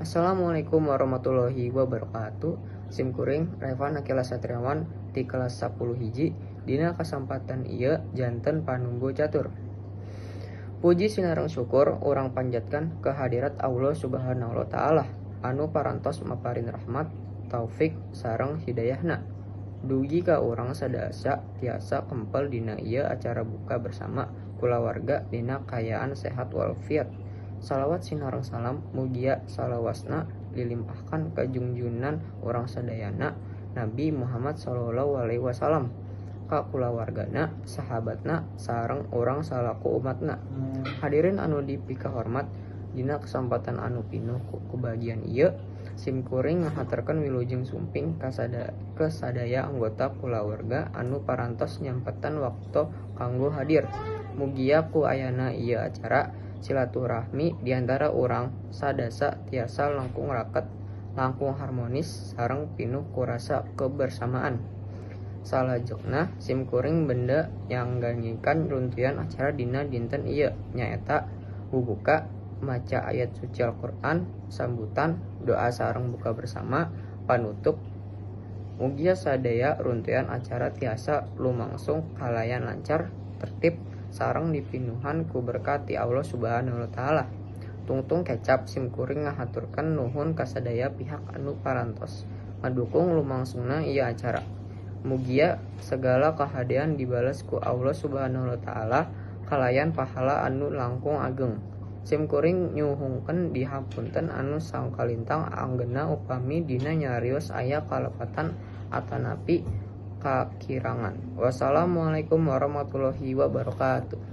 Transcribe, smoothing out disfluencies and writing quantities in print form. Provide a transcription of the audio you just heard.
Assalamualaikum warahmatullahi wabarakatuh. Simkuring Revan Akila Satriawan di kelas 10 hiji. Dina kesempatan ieu janten panunggu catur. Puji sinareng syukur urang panjatkan kehadirat Allah Subhanahu wa taala anu parantos maparin rahmat, taufik sareng hidayahna. Dugi ka urang sadasa tiasa kempel dina ieu acara buka bersama kulawarga dina kayaan sehat walafiat. Salawat sinareng salam mugia salawasna dilimpahkan ka junjunan urang sadayana Nabi Muhammad sallallahu alaihi wasallam, ka kulawargana, sahabatna, sareng urang salaku umatna. Hadirin anu dipikahormat, dina kesempatan anu pinuh kebahagiaan ieu, simkuring ngahaturkeun wilujeng sumping ke sadaya anggota kulawarga anu parantos nyampetan waktu kanggo hadir. Mugia ku ayana ieu acara silaturahmi diantara urang sadasa tiasa langkung raket, langkung harmonis sareng pinuh ku rasa kebersamaan. Salajengna simkuring benda yang ganyikan runtuyan acara dina dinten ieu nyaeta bubuka, maca ayat suci Al-Qur'an, sambutan, doa sareng buka bersama, panutup. Mugia sadaya runtuyan acara tiasa lumangsung kalayan lancar, tertib sareng dipinuhan ku berkat ti Allah Subhanahu wa taala. Tungtung kecap simkuring ngahaturkeun nuhun ka sadaya pihak anu parantos ngadukung lumangsungna ieu acara. Mugia segala kahadean dibales ku Allah Subhanahu wa taala kalayan pahala anu langkung ageng. Simkuring nyuhungkeun dihapunten anu sangkalintang anggena upami dina nyarios aya kalepatan atanapi kakirangan. Wassalamualaikum warahmatullahi wabarakatuh.